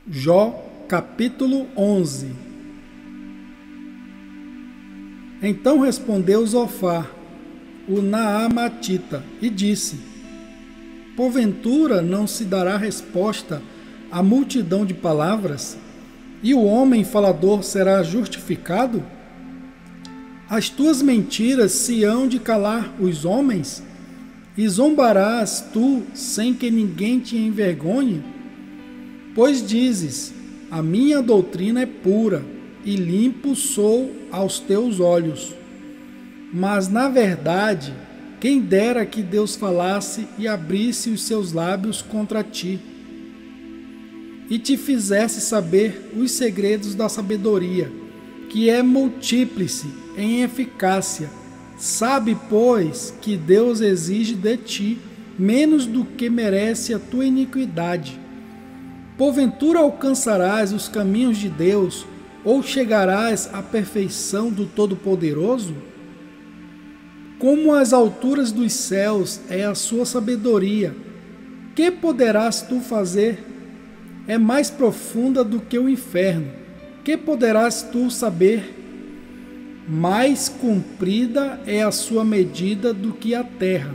Jó, capítulo 11. Então respondeu Zofar, o Naamatita, e disse: Porventura não se dará resposta à multidão de palavras, e o homem falador será justificado? As tuas mentiras se hão de calar os homens, e zombarás tu sem que ninguém te envergonhe? Pois dizes: a minha doutrina é pura, e limpo sou aos teus olhos. Mas, na verdade, quem dera que Deus falasse e abrisse os seus lábios contra ti, e te fizesse saber os segredos da sabedoria, que é multíplice em eficácia. Sabe, pois, que Deus exige de ti menos do que merece a tua iniquidade. Porventura alcançarás os caminhos de Deus, ou chegarás à perfeição do Todo-Poderoso? Como as alturas dos céus é a sua sabedoria, que poderás tu fazer? É mais profunda do que o inferno, que poderás tu saber? Mais comprida é a sua medida do que a terra,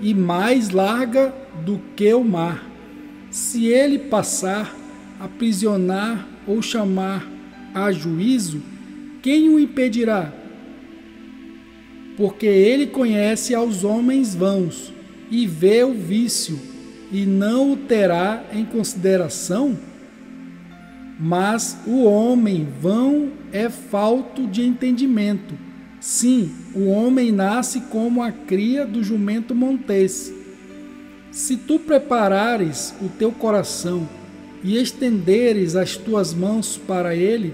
e mais larga do que o mar. Se ele passar, aprisionar ou chamar a juízo, quem o impedirá? Porque ele conhece aos homens vãos, e vê o vício, e não o terá em consideração? Mas o homem vão é falto de entendimento. Sim, o homem nasce como a cria do jumento montês. Se tu preparares o teu coração e estenderes as tuas mãos para ele,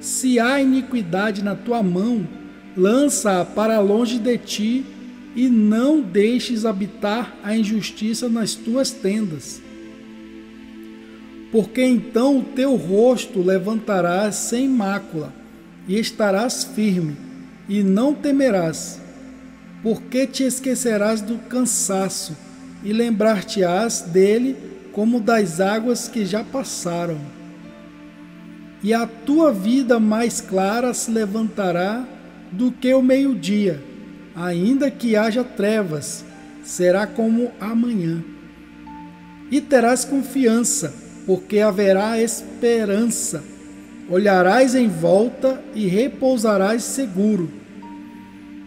se há iniquidade na tua mão, lança-a para longe de ti, e não deixes habitar a injustiça nas tuas tendas. Porque então o teu rosto levantarás sem mácula, e estarás firme, e não temerás, porque te esquecerás do cansaço, e lembrar-te-ás dele como das águas que já passaram. E a tua vida mais clara se levantará do que o meio-dia, ainda que haja trevas, será como amanhã. E terás confiança, porque haverá esperança. Olharás em volta e repousarás seguro.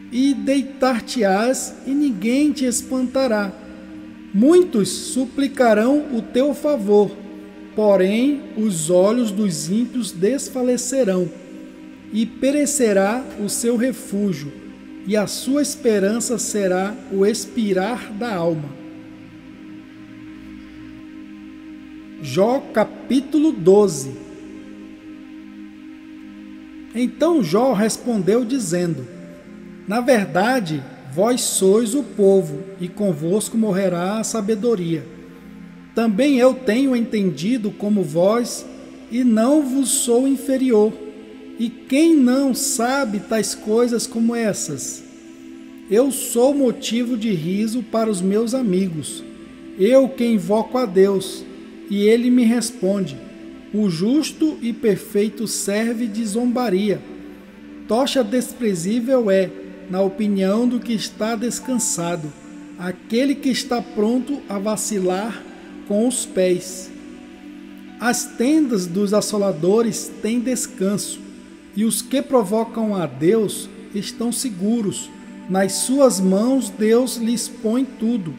E deitar-te-ás e ninguém te espantará. Muitos suplicarão o teu favor, porém os olhos dos ímpios desfalecerão, e perecerá o seu refúgio, e a sua esperança será o expirar da alma. Jó capítulo 12. Então Jó respondeu dizendo: Na verdade, vós sois o povo, e convosco morrerá a sabedoria. Também eu tenho entendido como vós, e não vos sou inferior. E quem não sabe tais coisas como essas? Eu sou motivo de riso para os meus amigos. Eu que invoco a Deus, e ele me responde. O justo e perfeito serve de zombaria. Tocha desprezível é, na opinião do que está descansado, aquele que está pronto a vacilar com os pés. As tendas dos assoladores têm descanso, e os que provocam a Deus estão seguros. Nas suas mãos Deus lhes põe tudo.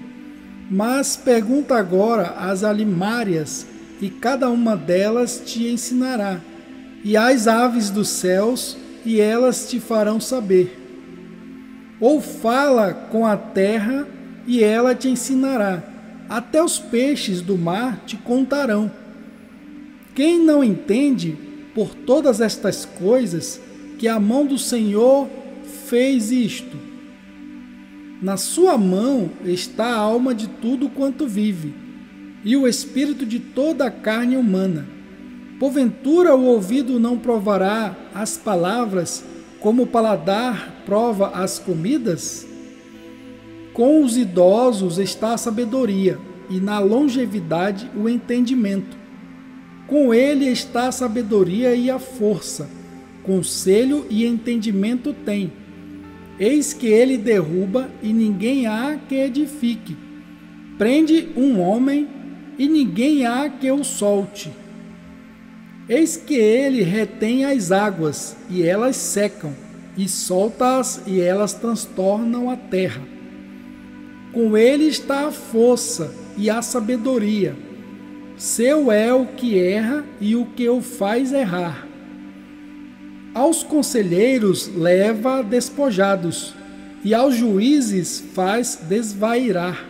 Mas pergunta agora às alimárias, e cada uma delas te ensinará, e às aves dos céus, e elas te farão saber. Ou fala com a terra, e ela te ensinará. Até os peixes do mar te contarão. Quem não entende, por todas estas coisas, que a mão do Senhor fez isto? Na sua mão está a alma de tudo quanto vive, e o espírito de toda a carne humana. Porventura o ouvido não provará as palavras, como o paladar prova as comidas? Com os idosos está a sabedoria, e na longevidade o entendimento. Com ele está a sabedoria e a força, conselho e entendimento tem. Eis que ele derruba e ninguém há que edifique. Prende um homem e ninguém há que o solte. Eis que ele retém as águas e elas secam, e solta-as e elas transtornam a terra. Com ele está a força e a sabedoria. Seu é o que erra e o que o faz errar. Aos conselheiros leva despojados, e aos juízes faz desvairar.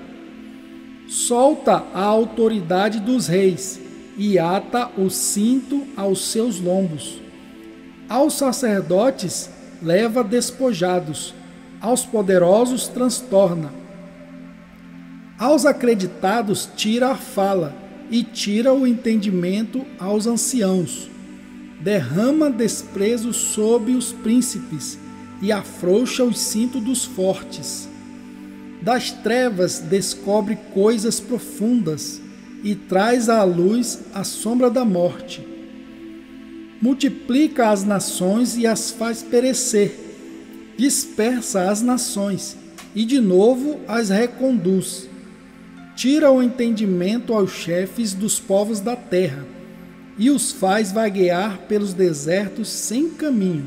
Solta a autoridade dos reis, e ata o cinto aos seus lombos. Aos sacerdotes leva despojados, aos poderosos transtorna. Aos acreditados tira a fala, e tira o entendimento aos anciãos. Derrama desprezo sobre os príncipes, e afrouxa os cintos dos fortes. Das trevas descobre coisas profundas, e traz à luz a sombra da morte. Multiplica as nações e as faz perecer. Dispersa as nações, e de novo as reconduz. Tira o entendimento aos chefes dos povos da terra, e os faz vaguear pelos desertos sem caminho.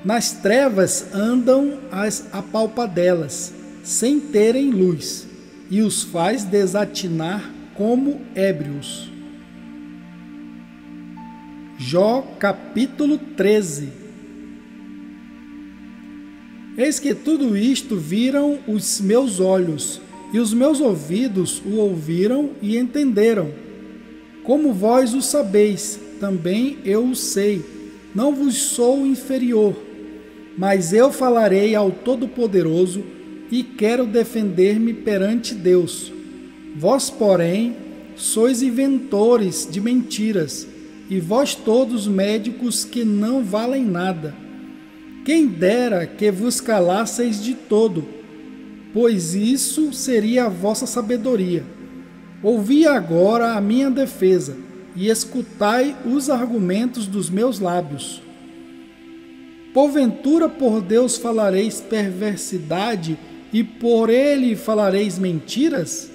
Nas trevas andam as apalpadelas, sem terem luz, e os faz desatinar como ébrios. Jó capítulo 13. Eis que tudo isto viram os meus olhos, e os meus ouvidos o ouviram e entenderam. Como vós o sabeis, também eu o sei, não vos sou inferior. Mas eu falarei ao Todo-Poderoso e quero defender-me perante Deus. Vós, porém, sois inventores de mentiras, e vós todos médicos que não valem nada. Quem dera que vos calasseis de todo, pois isso seria a vossa sabedoria. Ouvi agora a minha defesa, e escutai os argumentos dos meus lábios. Porventura por Deus falareis perversidade, e por ele falareis mentiras?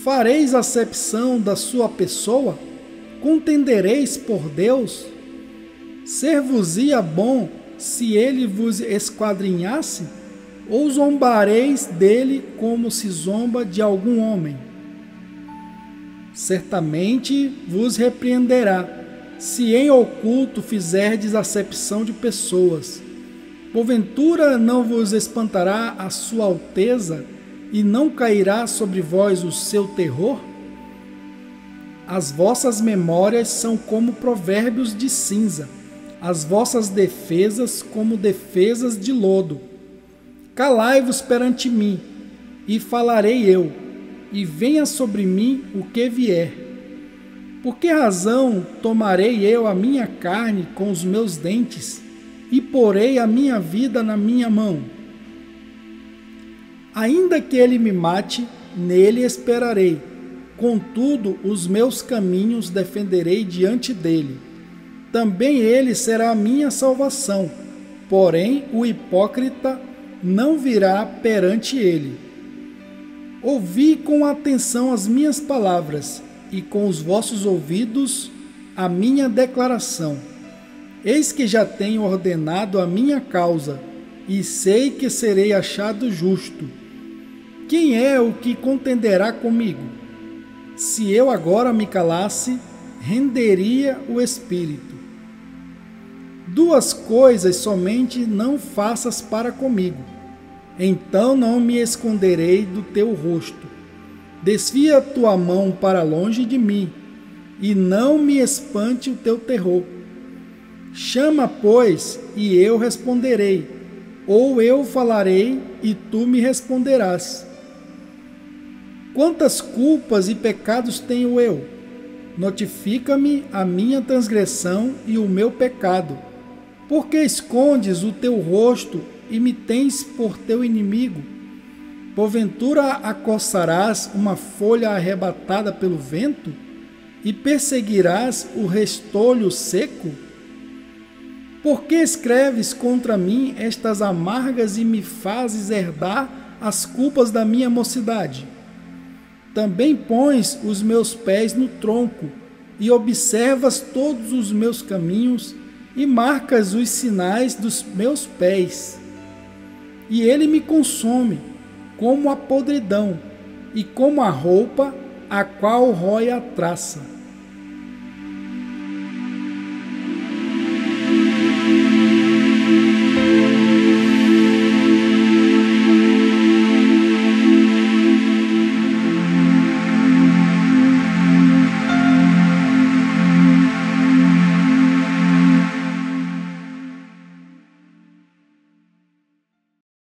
Fareis acepção da sua pessoa? Contendereis por Deus? Ser-vos-ia bom se ele vos esquadrinhasse? Ou zombareis dele como se zomba de algum homem? Certamente vos repreenderá, se em oculto fizerdes acepção de pessoas. Porventura não vos espantará a sua alteza, e não cairá sobre vós o seu terror? As vossas memórias são como provérbios de cinza, as vossas defesas como defesas de lodo. Calai-vos perante mim, e falarei eu, e venha sobre mim o que vier. Por que razão tomarei eu a minha carne com os meus dentes, e porei a minha vida na minha mão? Ainda que ele me mate, nele esperarei. Contudo, os meus caminhos defenderei diante dele. Também ele será a minha salvação, porém o hipócrita não virá perante ele. Ouvi com atenção as minhas palavras, e com os vossos ouvidos a minha declaração. Eis que já tenho ordenado a minha causa, e sei que serei achado justo. Quem é o que contenderá comigo? Se eu agora me calasse, renderia o espírito. Duas coisas somente não faças para comigo, então não me esconderei do teu rosto. Desvia tua mão para longe de mim, e não me espante o teu terror. Chama, pois, e eu responderei, ou eu falarei, e tu me responderás. Quantas culpas e pecados tenho eu? Notifica-me a minha transgressão e o meu pecado. Por que escondes o teu rosto e me tens por teu inimigo? Porventura acossarás uma folha arrebatada pelo vento? e perseguirás o restolho seco? Por que escreves contra mim estas amargas e me fazes herdar as culpas da minha mocidade? Também pões os meus pés no tronco e observas todos os meus caminhos e marcas os sinais dos meus pés. E ele me consome como a podridão e como a roupa a qual rói a traça.